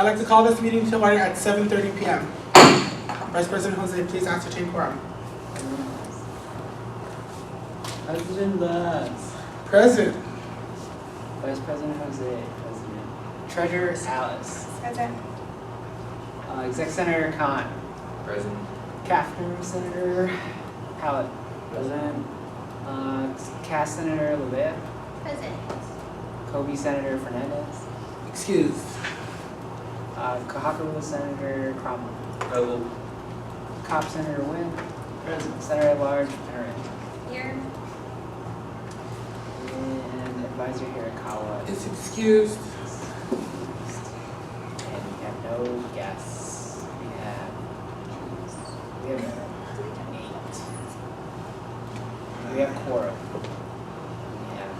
I'd like to call this meeting to order at 7:30 p.m. Vice President Jose, please ascertain quorum. President Luz. Present. Vice President Jose, President. Treasurer Alice. Present. Exec Senator Khan. Present. Catherine Senator Hallett. Present. Cass Senator Levea. Present. Kobe Senator Fernandez. Excused. Kahakawa Senator Cromwell. Present. Cop Senator Wynn. Present. Senator at Large Perrin. Here. And Advisor Hirakawa. Is excused. And we have no guests. We have 8. We have quorum. We have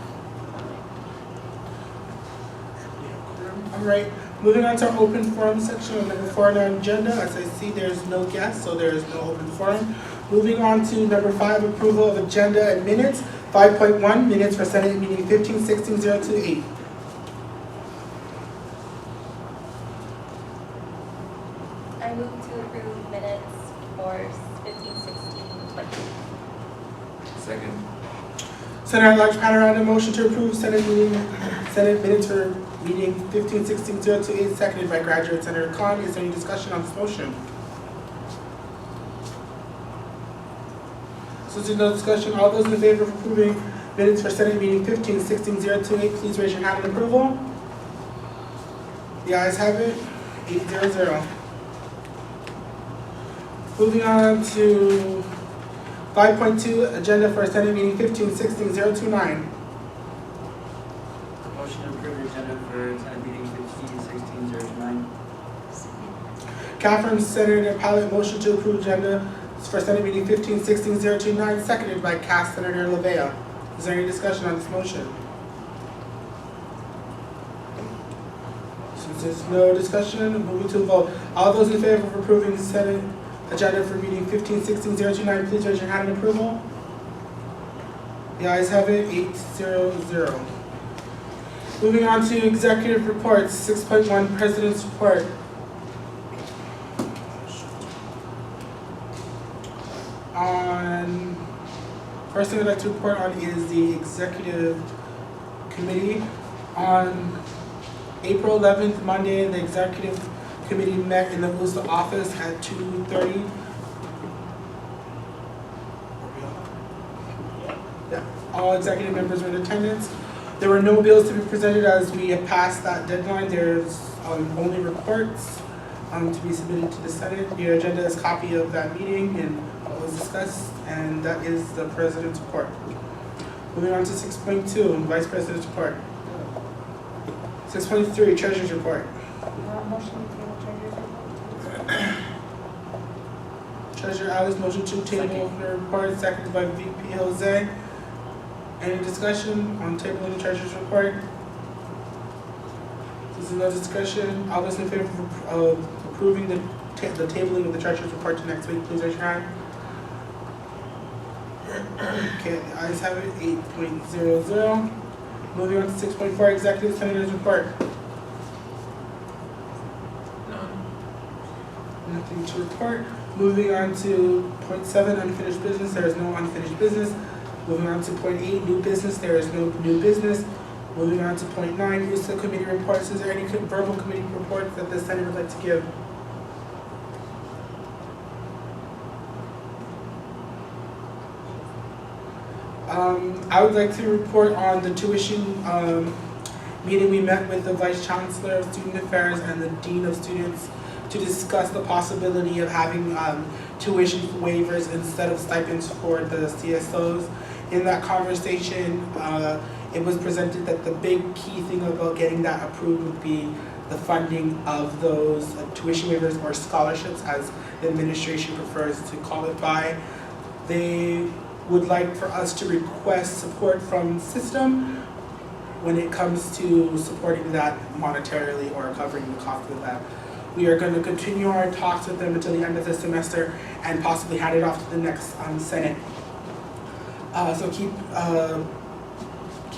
9. All right. Moving on to our open forum section of number 4 on our agenda. As I see, there's no guests, so there is no open forum. Moving on to number 5, approval of agenda and minutes. 5.1, minutes for Senate meeting 15-16-028. I move to approve minutes for 15-16-20. Second. Senator at-large Panorama, motion to approve Senate minutes for meeting 15-16-028, seconded by graduate Senator Khan. Is there any discussion on this motion? Since there's no discussion, all those in favor of approving minutes for Senate meeting 15-16-028, please raise your hand in approval. The ayes have it, 8-0-0. Moving on to 5.2, agenda for Senate meeting 15-16-029. Motion to approve the agenda for Senate meeting 15-16-029. Catherine Senator Pallet, motion to approve agenda for Senate meeting 15-16-029, seconded by Cass Senator Levea. Is there any discussion on this motion? Since there's no discussion, moving to a vote. All those in favor of approving the Senate agenda for meeting 15-16-029, please raise your hand in approval. The ayes have it, 8-0-0. Moving on to executive reports, 6.1, President's Report. First thing I'd like to report on is the executive committee. On April 11th, Monday, the executive committee met in the Worcester office at 2:30. Yeah, all executive members were in attendance. There were no bills to be presented as we have passed that deadline. There's only reports to be submitted to the Senate. Your agenda is a copy of that meeting and what was discussed, and that is the President's report. Moving on to 6.2, Vice President's report. 6.3, Treasurer's report. Motion to table treasurer's report. Treasurer Alice, motion to table the report, seconded by VP Jose. Any discussion on tabling the Treasurer's report? This is no discussion. All those in favor of approving the tabling of the Treasurer's report to next week, please raise your hand. Okay, the ayes have it, 8.00. Moving on to 6.4, Executive Senator's report. None. Nothing to report. Moving on to point 7, unfinished business. There is no unfinished business. Moving on to point 8, new business. There is no new business. Moving on to point 9, UHHSA committee reports. Is there any verbal committee reports that the Senate would like to give? I would like to report on the tuition meeting. We met with the Vice Chancellor of Student Affairs and the Dean of Students to discuss the possibility of having tuition waivers instead of stipends for the CSOs. In that conversation, it was presented that the big key thing about getting that approved would be the funding of those tuition waivers or scholarships, as the administration prefers to call it by. They would like for us to request support from system when it comes to supporting that monetarily or covering the cost of that. We are going to continue our talks with them until the end of the semester and possibly hand it off to the next Senate. So keep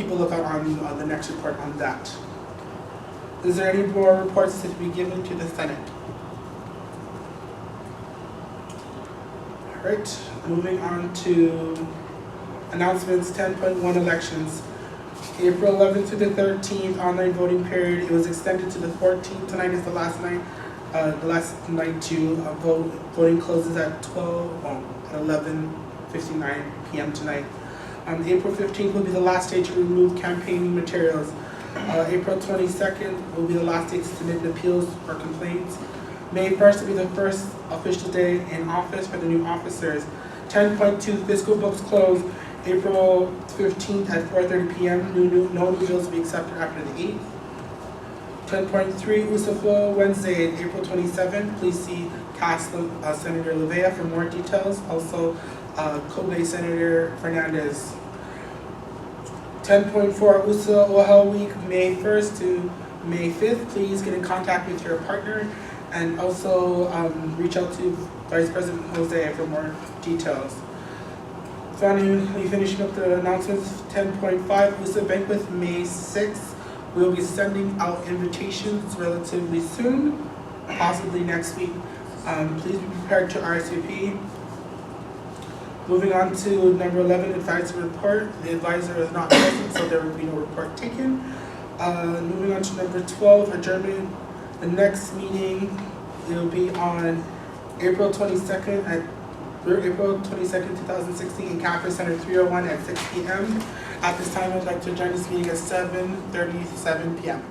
a lookout on the next report on that. Is there any more reports to be given to the Senate? Alright, moving on to announcements 10.1 elections. April 11th to the 13th, online voting period. It was extended to the 14th. Tonight is the last night. To vote. Voting closes at 11:59 p.m. tonight. April 15th will be the last day to remove campaigning materials. April 22nd will be the last day to submit appeals or complaints. May 1st will be the first official day in office for the new officers. 10.2 fiscal books close April 15th at 4:30 p.m. No new bills will be accepted after the 8th. 10.3 USA Flow Wednesday, April 27th. Please see CAS Senator Levea for more details. Also, Kobe Senator Fernandez. 10.4 USA OHL Week, May 1st to May 5th. Please get in contact with your partner and also reach out to Vice President Jose for more details. Finally, finishing up the announcements, 10.5 USA Banquet, May 6th. We'll be sending out invitations relatively soon, possibly next week. Please be prepared to RSVP. Moving on to number 11, advisory report. The advisor is not present, so there will be no report taken. Moving on to number 12, adjournment. The next meeting will be on April 22nd, 2016 in Campus Center 301 at 6 p.m. At this time, I'd like to adjourn this meeting at 7:37 p.m.